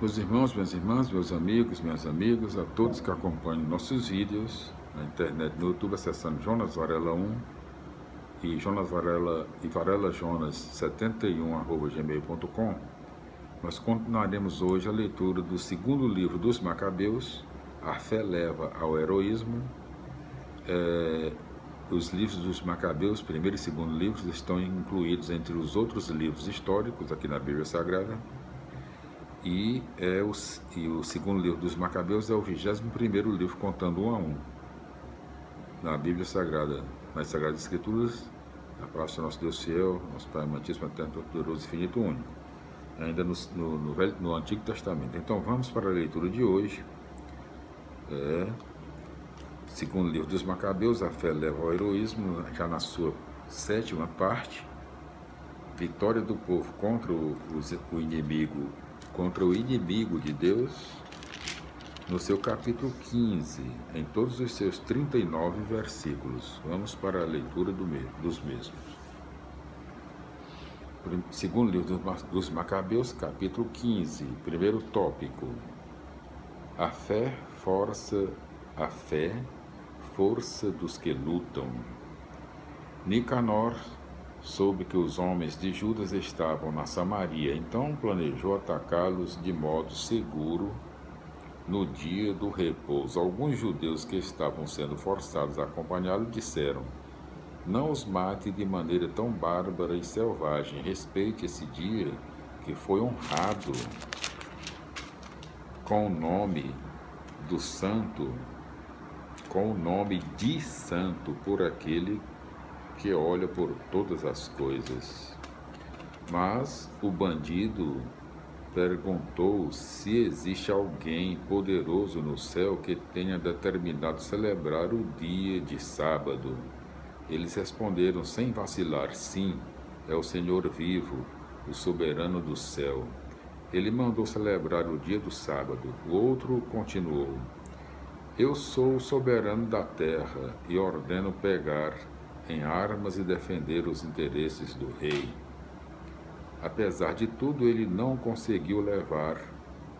Meus irmãos, minhas irmãs, meus amigos, minhas amigas, a todos que acompanham nossos vídeos na internet, no YouTube, acessando Jonas Varela 1 e Jonas Varela e Varela Jonas 71@gmail.com, nós continuaremos hoje a leitura do segundo livro dos Macabeus, A Fé Leva ao Heroísmo. Os livros dos Macabeus, primeiro e segundo livros, estão incluídos entre os outros livros históricos aqui na Bíblia Sagrada. E o segundo livro dos Macabeus é o 21º livro, contando um a um, na Bíblia Sagrada, nas Sagradas Escrituras, a palavra do nosso Deus fiel, nosso Pai amantíssimo, eterno, poderoso, infinito, único, ainda no Antigo Testamento. Então vamos para a leitura de hoje. Segundo livro dos Macabeus, A Fé Leva ao Heroísmo, já na sua 7ª parte, vitória do povo contra o inimigo de Deus, no seu capítulo 15, em todos os seus 39 versículos. Vamos para a leitura dos mesmos. Segundo livro dos Macabeus, capítulo 15, primeiro tópico: a fé, força dos que lutam. Nicanor soube que os homens de Judas estavam na Samaria, então planejou atacá-los de modo seguro no dia do repouso. Alguns judeus que estavam sendo forçados a acompanhá-lo disseram: não os mate de maneira tão bárbara e selvagem, respeite esse dia que foi honrado com o nome do santo, com o nome de santo por aquele que olha por todas as coisas. Mas o bandido perguntou se existe alguém poderoso no céu que tenha determinado celebrar o dia de sábado. Eles responderam sem vacilar: sim, é o Senhor vivo, o soberano do céu. Ele mandou celebrar o dia do sábado. O outro continuou: eu sou o soberano da terra e ordeno pegar em armas e defender os interesses do rei. Apesar de tudo, ele não conseguiu levar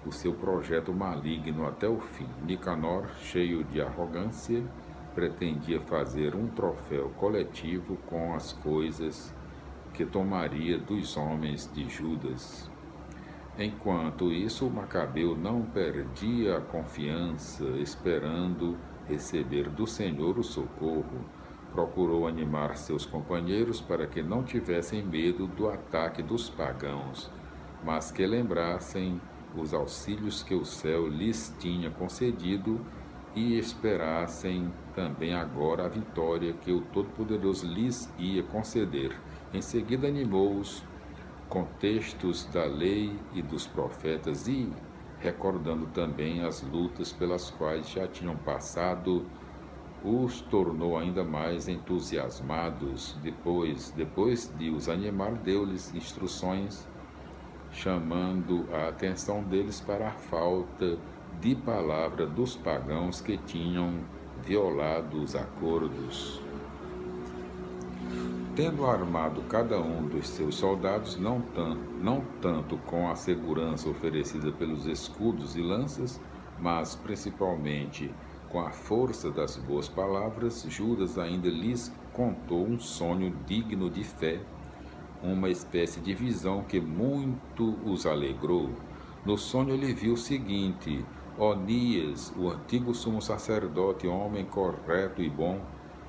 o seu projeto maligno até o fim. Nicanor, cheio de arrogância, pretendia fazer um troféu coletivo com as coisas que tomaria dos homens de Judas. Enquanto isso, o Macabeu não perdia a confiança, esperando receber do Senhor o socorro. Procurou animar seus companheiros para que não tivessem medo do ataque dos pagãos, mas que lembrassem os auxílios que o céu lhes tinha concedido e esperassem também agora a vitória que o Todo-Poderoso lhes ia conceder. Em seguida animou-os com textos da lei e dos profetas e recordando também as lutas pelas quais já tinham passado, os tornou ainda mais entusiasmados. Depois de os animar, deu-lhes instruções, chamando a atenção deles para a falta de palavra dos pagãos que tinham violado os acordos. Tendo armado cada um dos seus soldados, não tanto com a segurança oferecida pelos escudos e lanças, mas principalmente com a força das boas palavras, Judas ainda lhes contou um sonho digno de fé, uma espécie de visão que muito os alegrou. No sonho ele viu o seguinte: Onias, o antigo sumo sacerdote, homem correto e bom,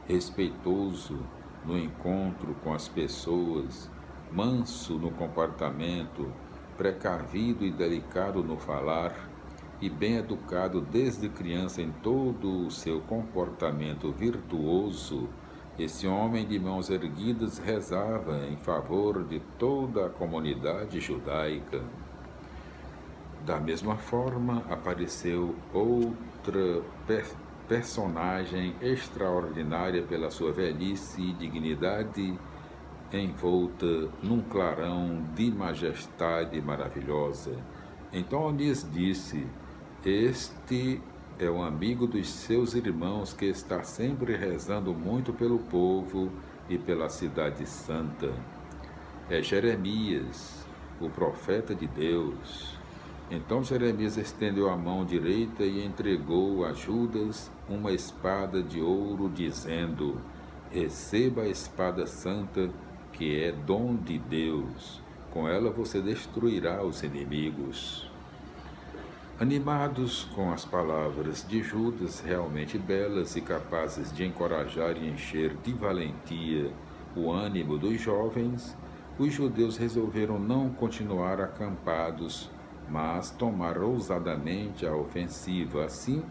respeitoso no encontro com as pessoas, manso no comportamento, precavido e delicado no falar, e bem educado desde criança em todo o seu comportamento virtuoso, esse homem de mãos erguidas rezava em favor de toda a comunidade judaica. Da mesma forma, apareceu outra personagem extraordinária pela sua velhice e dignidade, envolta num clarão de majestade maravilhosa. Então Onias disse: este é um amigo dos seus irmãos que está sempre rezando muito pelo povo e pela cidade santa. É Jeremias, o profeta de Deus. Então Jeremias estendeu a mão direita e entregou a Judas uma espada de ouro, dizendo: receba a espada santa, que é dom de Deus. Com ela você destruirá os inimigos. Animados com as palavras de Judas, realmente belas e capazes de encorajar e encher de valentia o ânimo dos jovens, os judeus resolveram não continuar acampados, mas tomar ousadamente a ofensiva. Assim,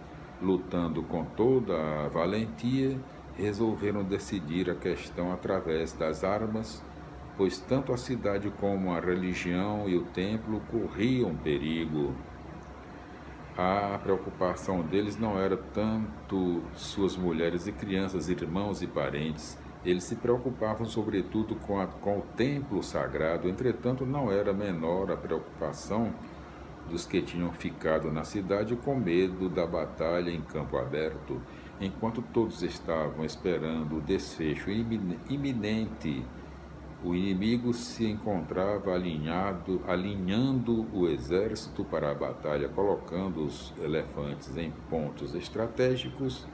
lutando com toda a valentia, resolveram decidir a questão através das armas, pois tanto a cidade como a religião e o templo corriam perigo. A preocupação deles não era tanto suas mulheres e crianças, irmãos e parentes. Eles se preocupavam sobretudo com o templo sagrado. Entretanto, não era menor a preocupação dos que tinham ficado na cidade com medo da batalha em campo aberto. Enquanto todos estavam esperando o desfecho iminente, o inimigo se encontrava alinhando o exército para a batalha, colocando os elefantes em pontos estratégicos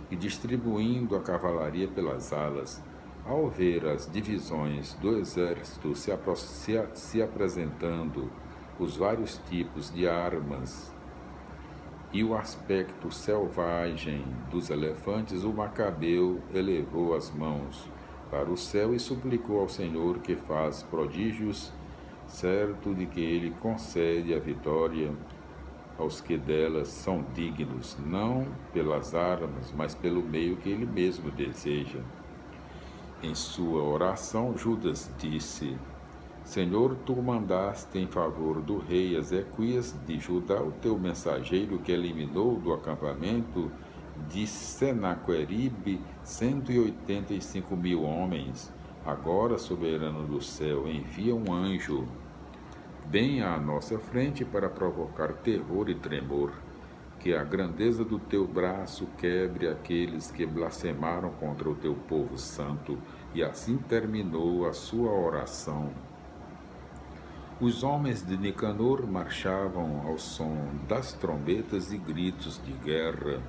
e distribuindo a cavalaria pelas alas. Ao ver as divisões do exército se apresentando, os vários tipos de armas e o aspecto selvagem dos elefantes, o Macabeu elevou as mãos para o céu e suplicou ao Senhor, que faz prodígios, certo de que ele concede a vitória aos que delas são dignos, não pelas armas, mas pelo meio que ele mesmo deseja. Em sua oração, Judas disse: Senhor, tu mandaste em favor do rei Ezequias de Judá o teu mensageiro, que eliminou do acampamento de Senaqueribe 185.000 homens. Agora, soberano do céu, envia um anjo bem à nossa frente para provocar terror e tremor. Que a grandeza do teu braço quebre aqueles que blasfemaram contra o teu povo santo. E assim terminou a sua oração. Os homens de Nicanor marchavam ao som das trombetas e gritos de guerra.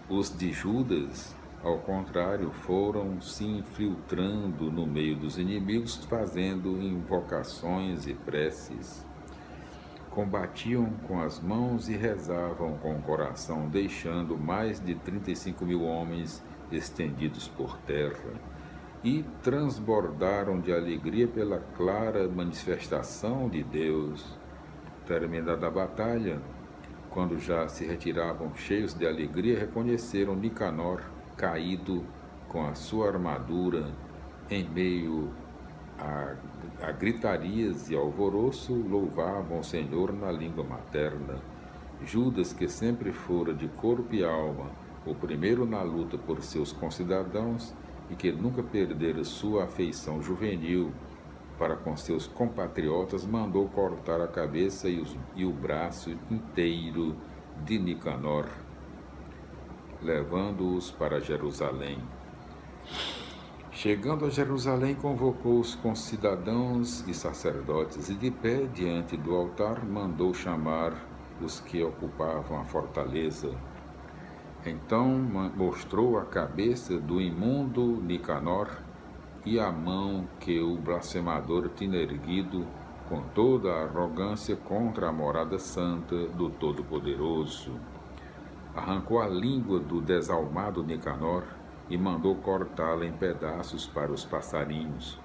Os de Judas, ao contrário, foram se infiltrando no meio dos inimigos, fazendo invocações e preces. Combatiam com as mãos e rezavam com o coração, deixando mais de 35.000 homens estendidos por terra. E transbordaram de alegria pela clara manifestação de Deus. Terminada a batalha, quando já se retiravam cheios de alegria, reconheceram Nicanor caído com a sua armadura em meio a gritarias e alvoroço, louvavam o Senhor na língua materna. Judas, que sempre fora de corpo e alma o primeiro na luta por seus concidadãos e que nunca perdera sua afeição juvenil para com seus compatriotas, mandou cortar a cabeça e o braço inteiro de Nicanor, levando-os para Jerusalém. Chegando a Jerusalém, convocou os concidadãos e sacerdotes e, de pé diante do altar, mandou chamar os que ocupavam a fortaleza. Então mostrou a cabeça do imundo Nicanor e a mão que o blasfemador tinha erguido com toda a arrogância contra a morada santa do Todo-Poderoso. Arrancou a língua do desalmado Nicanor e mandou cortá-la em pedaços para os passarinhos.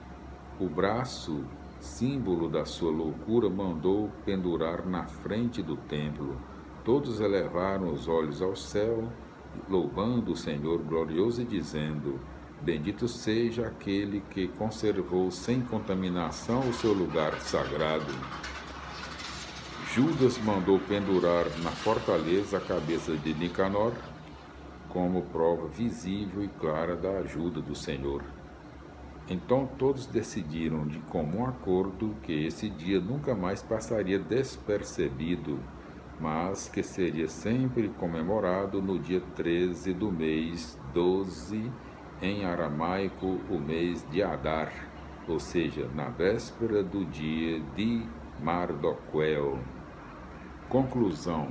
O braço, símbolo da sua loucura, mandou pendurar na frente do templo. Todos elevaram os olhos ao céu, louvando o Senhor glorioso e dizendo: Bendito seja aquele que conservou sem contaminação o seu lugar sagrado. Judas mandou pendurar na fortaleza a cabeça de Nicanor, como prova visível e clara da ajuda do Senhor. Então todos decidiram de comum acordo que esse dia nunca mais passaria despercebido, mas que seria sempre comemorado no dia 13 do mês 12, em aramaico, o mês de Adar, ou seja, na véspera do dia de Mardoquel. Conclusão.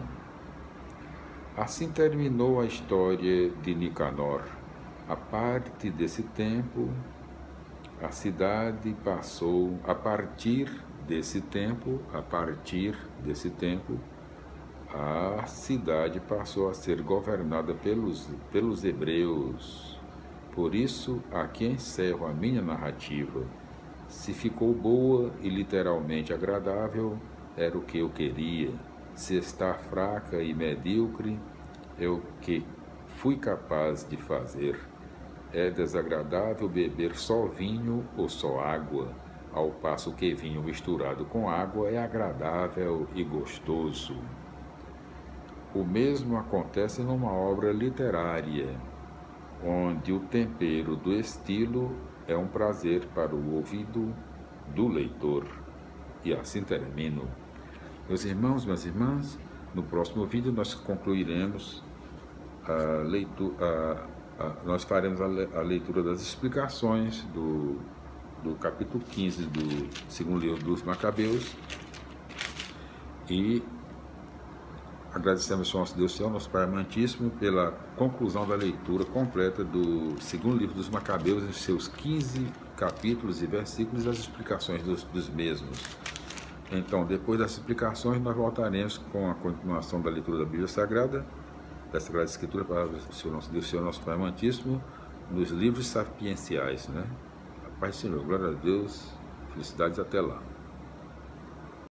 Assim terminou a história de Nicanor. A partir desse tempo, a cidade passou, a partir desse tempo, a cidade passou a ser governada pelos hebreus. Por isso, aqui encerro a minha narrativa. Se ficou boa e literalmente agradável, era o que eu queria. Se está fraca e medíocre, é o que fui capaz de fazer. É desagradável beber só vinho ou só água, ao passo que vinho misturado com água é agradável e gostoso. O mesmo acontece numa obra literária, onde o tempero do estilo é um prazer para o ouvido do leitor. E assim termino. Meus irmãos, minhas irmãs, no próximo vídeo nós concluiremos a leitura, nós faremos a leitura das explicações do capítulo 15 do segundo livro dos Macabeus e agradecemos ao nosso Deus Céu, nosso Pai amantíssimo, pela conclusão da leitura completa do segundo livro dos Macabeus, em seus 15 capítulos e versículos e as explicações dos mesmos. Então, depois das explicações, nós voltaremos com a continuação da leitura da Bíblia Sagrada, da Sagrada Escritura, para o nosso Deus Céu, nosso Pai amantíssimo, nos livros sapienciais, né? A paz do Senhor, glória a Deus, felicidades, até lá.